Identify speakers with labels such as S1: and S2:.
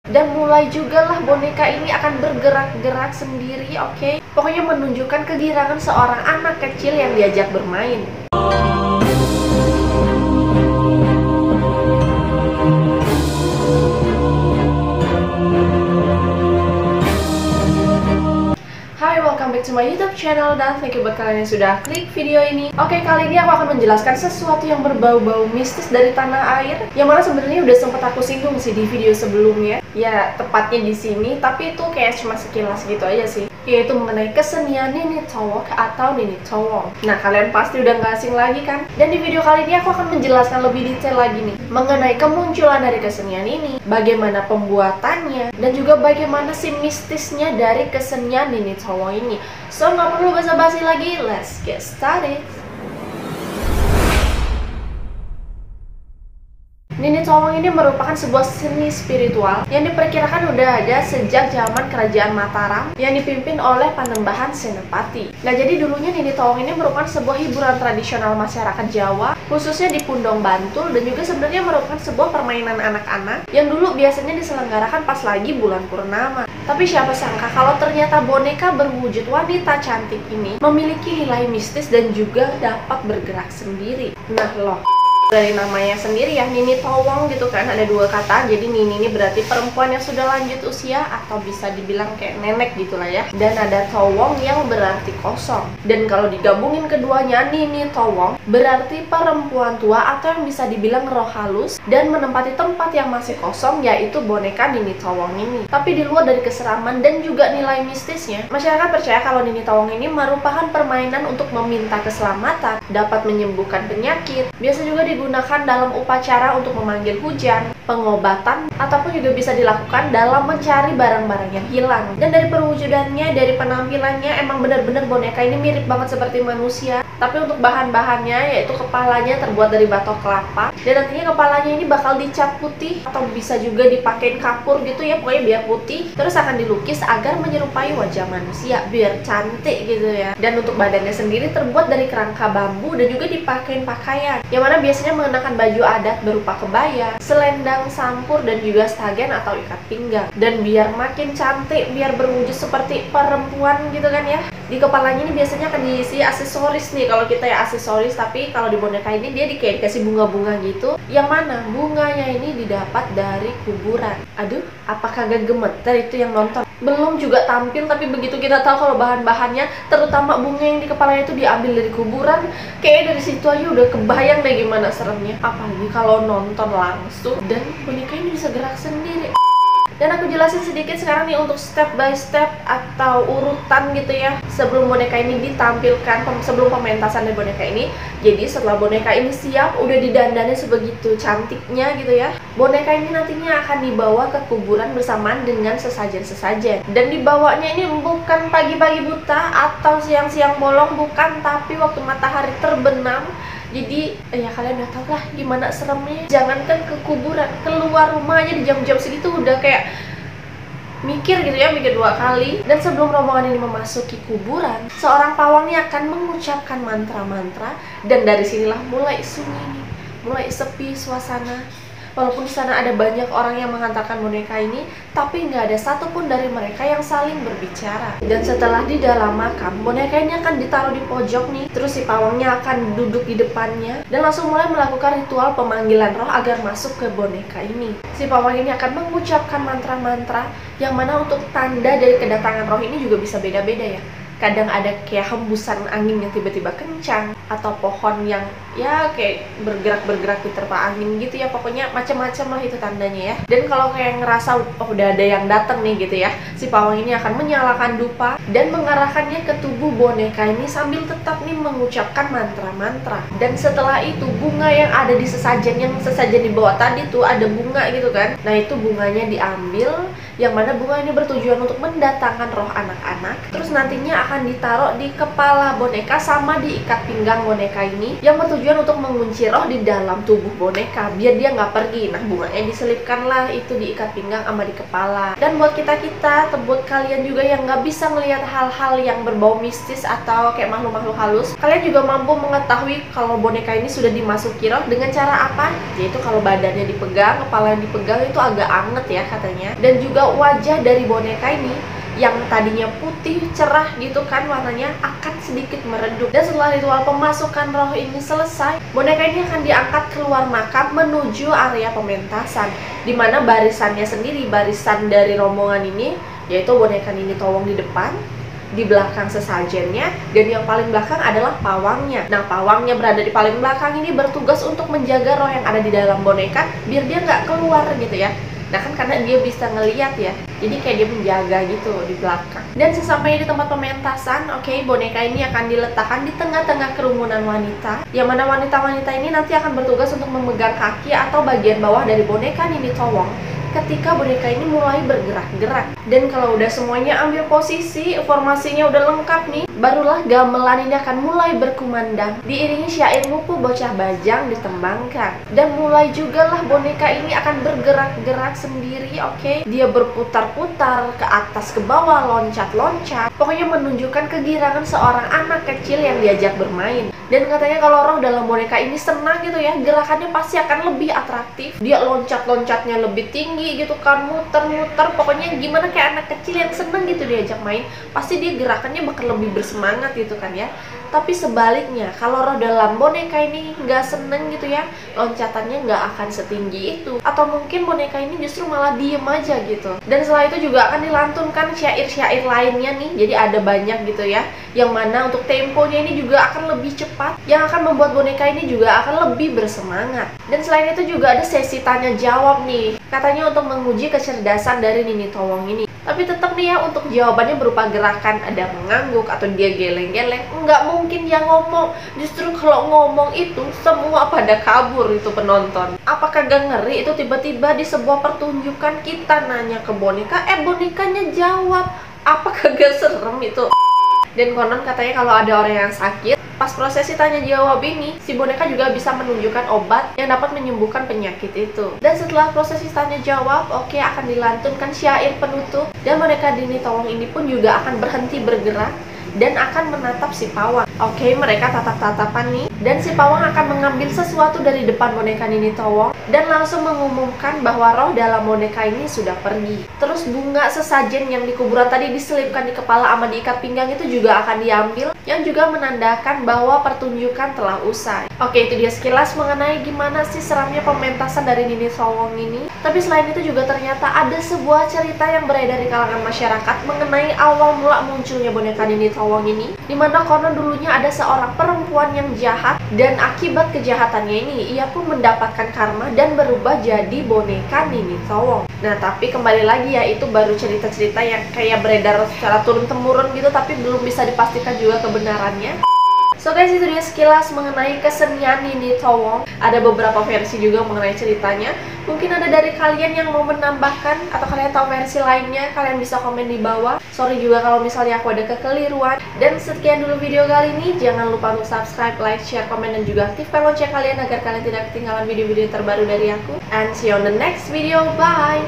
S1: Dan mulai juga lah boneka ini akan bergerak-gerak sendiri, oke? Pokoknya menunjukkan kegirangan seorang anak kecil yang diajak bermain. Hai, welcome back to my YouTube channel dan thank you buat kalian yang sudah klik video ini. Oke, kali ini aku akan menjelaskan sesuatu yang berbau-bau mistis dari tanah air, yang mana sebenarnya udah sempat aku singgung sih di video sebelumnya. Ya, tepatnya di sini, tapi itu kayak cuma sekilas gitu aja sih. Yaitu mengenai kesenian Nini Tawong atau Nini Tawong. Nah, kalian pasti udah nggak asing lagi kan? Dan di video kali ini aku akan menjelaskan lebih detail lagi nih mengenai kemunculan dari kesenian ini, bagaimana pembuatannya, dan juga bagaimana si mistisnya dari kesenian Nini Tawong ini. So, nggak perlu basa-basi lagi, let's get started. Nini Tawong ini merupakan sebuah seni spiritual yang diperkirakan udah ada sejak zaman kerajaan Mataram yang dipimpin oleh Panembahan Senapati. Nah, jadi dulunya Nini Tawong ini merupakan sebuah hiburan tradisional masyarakat Jawa, khususnya di Pundong Bantul, dan juga sebenarnya merupakan sebuah permainan anak-anak yang dulu biasanya diselenggarakan pas lagi bulan purnama. Tapi siapa sangka kalau ternyata boneka berwujud wanita cantik ini memiliki nilai mistis dan juga dapat bergerak sendiri. Nah loh, dari namanya sendiri ya, Nini Tawong gitu kan, ada dua kata. Jadi Nini ini berarti perempuan yang sudah lanjut usia atau bisa dibilang kayak nenek gitulah ya. Dan ada Tawong yang berarti kosong. Dan kalau digabungin keduanya, Nini Tawong berarti perempuan tua atau yang bisa dibilang roh halus dan menempati tempat yang masih kosong, yaitu boneka Nini Tawong ini. Tapi di luar dari keseraman dan juga nilai mistisnya, masyarakat percaya kalau Nini Tawong ini merupakan permainan untuk meminta keselamatan, dapat menyembuhkan penyakit. Biasa juga digunakan dalam upacara untuk memanggil hujan, pengobatan, ataupun juga bisa dilakukan dalam mencari barang-barang yang hilang. Dan dari perwujudannya, dari penampilannya, emang benar-benar boneka ini mirip banget seperti manusia. Tapi untuk bahan-bahannya, yaitu kepalanya terbuat dari batok kelapa, dan nantinya kepalanya ini bakal dicat putih atau bisa juga dipakein kapur gitu ya, pokoknya biar putih. Terus akan dilukis agar menyerupai wajah manusia, biar cantik gitu ya. Dan untuk badannya sendiri terbuat dari kerangka bambu dan juga dipakein pakaian, yang mana biasanya mengenakan baju adat berupa kebaya, selendang, sampur, dan juga stagen atau ikat pinggang. Dan biar makin cantik, biar berwujud seperti perempuan gitu kan ya, di kepalanya ini biasanya akan diisi aksesoris nih. Kalau kita ya aksesoris, tapi kalau di boneka ini dia kayak dikasih bunga-bunga gitu, yang mana bunganya ini didapat dari kuburan. Aduh, apakah gak gemeter itu yang nonton? Belum juga tampil, tapi begitu kita tahu kalau bahan-bahannya, terutama bunga yang di kepalanya itu diambil dari kuburan, kayak dari situ aja udah kebayang deh gimana seremnya. Apalagi kalau nonton langsung dan boneka ini bisa gerak sendiri. Dan aku jelasin sedikit sekarang nih untuk step by step atau urutan gitu ya, sebelum boneka ini ditampilkan, sebelum pementasan dari boneka ini. Jadi setelah boneka ini siap, udah didandani sebegitu cantiknya gitu ya, boneka ini nantinya akan dibawa ke kuburan bersamaan dengan sesajen-sesajen. Dan dibawanya ini bukan pagi-pagi buta atau siang-siang bolong, bukan, tapi waktu matahari terbenam. Jadi ya kalian udah tau lah gimana seremnya. Jangankan ke kuburan, keluar rumah aja di jam-jam segitu udah kayak mikir gitu ya, mikir dua kali. Dan sebelum rombongan ini memasuki kuburan, seorang pawang ini akan mengucapkan mantra-mantra. Dan dari sinilah mulai sunyi nih, mulai sepi suasana. Walaupun di sana ada banyak orang yang mengantarkan boneka ini, tapi nggak ada satupun dari mereka yang saling berbicara. Dan setelah di dalam makam, boneka ini akan ditaruh di pojok nih. Terus si pawangnya akan duduk di depannya dan langsung mulai melakukan ritual pemanggilan roh agar masuk ke boneka ini. Si pawang ini akan mengucapkan mantra-mantra, yang mana untuk tanda dari kedatangan roh ini juga bisa beda-beda ya. Kadang ada kayak hembusan angin yang tiba-tiba kencang, atau pohon yang ya kayak bergerak-bergerak diterpa angin gitu ya. Pokoknya macam-macam lah itu tandanya ya. Dan kalau kayak ngerasa oh udah ada yang datang nih gitu ya, si pawang ini akan menyalakan dupa dan mengarahkannya ke tubuh boneka ini sambil tetap nih mengucapkan mantra-mantra. Dan setelah itu bunga yang ada di sesajen, yang sesajen di bawah tadi tuh ada bunga gitu kan. Nah itu bunganya diambil, yang mana bunga ini bertujuan untuk mendatangkan roh anak-anak. Terus nantinya akan ditaruh di kepala boneka sama di ikat pinggang boneka ini, yang bertujuan bertujuan untuk mengunci roh di dalam tubuh boneka biar dia nggak pergi. Nah, bunganya diselipkanlah itu diikat pinggang sama di kepala. Dan buat kita buat kalian juga yang nggak bisa melihat hal-hal yang berbau mistis atau kayak makhluk-makhluk halus, kalian juga mampu mengetahui kalau boneka ini sudah dimasuki roh dengan cara apa? Yaitu kalau badannya dipegang, kepala yang dipegang itu agak anget ya katanya. Dan juga wajah dari boneka ini yang tadinya putih cerah gitu kan warnanya akan sedikit meredup. Dan setelah ritual pemasukan roh ini selesai, boneka ini akan diangkat keluar makam menuju area pementasan, dimana barisannya sendiri, barisan dari rombongan ini, yaitu boneka Nini Towong di depan, di belakang sesajennya, dan yang paling belakang adalah pawangnya. Nah, pawangnya berada di paling belakang ini bertugas untuk menjaga roh yang ada di dalam boneka biar dia nggak keluar gitu ya. Nah kan karena dia bisa ngeliat ya, jadi kayak dia menjaga gitu di belakang. Dan sesampainya di tempat pementasan, boneka ini akan diletakkan di tengah-tengah kerumunan wanita, yang mana wanita-wanita ini nanti akan bertugas untuk memegang kaki atau bagian bawah dari boneka Nini Towong ketika boneka ini mulai bergerak-gerak. Dan kalau udah semuanya ambil posisi, formasinya udah lengkap nih, barulah gamelan ini akan mulai berkumandang, diiringi syair ngupu bocah bajang ditembangkan. Dan mulai juga lah boneka ini akan bergerak-gerak sendiri, dia berputar-putar ke atas ke bawah, loncat-loncat, pokoknya menunjukkan kegirangan seorang anak kecil yang diajak bermain. Dan katanya kalau roh dalam boneka ini senang gitu ya, gerakannya pasti akan lebih atraktif, dia loncat-loncatnya lebih tinggi gitu kan, muter-muter, pokoknya gimana kayak anak kecil yang seneng gitu diajak main, pasti dia gerakannya bakal lebih bersemangat gitu kan ya. Tapi sebaliknya, kalau roh dalam boneka ini nggak seneng gitu ya, loncatannya nggak akan setinggi itu, atau mungkin boneka ini justru malah diem aja gitu. Dan setelah itu juga akan dilantunkan syair-syair lainnya nih, jadi ada banyak gitu ya, yang mana untuk temponya ini juga akan lebih cepat, yang akan membuat boneka ini juga akan lebih bersemangat. Dan selain itu juga ada sesi tanya jawab nih, katanya untuk menguji kecerdasan dari Nini Towong ini. Tapi tetap nih ya, untuk jawabannya berupa gerakan, ada mengangguk atau dia geleng-geleng, nggak mungkin dia ngomong. Justru kalau ngomong itu semua pada kabur itu penonton. Apakah gak ngeri itu tiba-tiba di sebuah pertunjukan kita nanya ke boneka, bonekanya jawab? Apa kagak serem itu? Dan konon katanya kalau ada orang yang sakit, pas prosesi tanya jawab ini, si boneka juga bisa menunjukkan obat yang dapat menyembuhkan penyakit itu. Dan setelah prosesi tanya jawab, akan dilantunkan syair penutup, dan boneka Nini Towong ini pun juga akan berhenti bergerak dan akan menatap si pawang. Mereka tatap-tatapan nih, dan si pawang akan mengambil sesuatu dari depan boneka Nini Towong dan langsung mengumumkan bahwa roh dalam boneka ini sudah pergi. Terus bunga sesajen yang di kuburan tadi diselipkan di kepala sama diikat pinggang itu juga akan diambil, yang juga menandakan bahwa pertunjukan telah usai. Itu dia sekilas mengenai gimana sih seramnya pementasan dari Nini Towong ini. Tapi selain itu juga ternyata ada sebuah cerita yang beredar di kalangan masyarakat mengenai awal mula munculnya boneka Nini Towong ini, dimana konon dulunya ada seorang perempuan yang jahat, dan akibat kejahatannya ini ia pun mendapatkan karma dan berubah jadi boneka Nini Towong. Nah, tapi kembali lagi ya, itu baru cerita-cerita yang kayak beredar secara turun-temurun gitu, tapi belum bisa dipastikan juga kebenarannya. So guys, itu dia sekilas mengenai kesenian Nini Towong. Ada beberapa versi juga mengenai ceritanya. Mungkin ada dari kalian yang mau menambahkan, atau kalian tahu versi lainnya, kalian bisa komen di bawah. Sorry juga kalau misalnya aku ada kekeliruan. Dan sekian dulu video kali ini. Jangan lupa untuk subscribe, like, share, komen, dan juga aktifkan lonceng kalian agar kalian tidak ketinggalan video-video terbaru dari aku. And see you on the next video. Bye!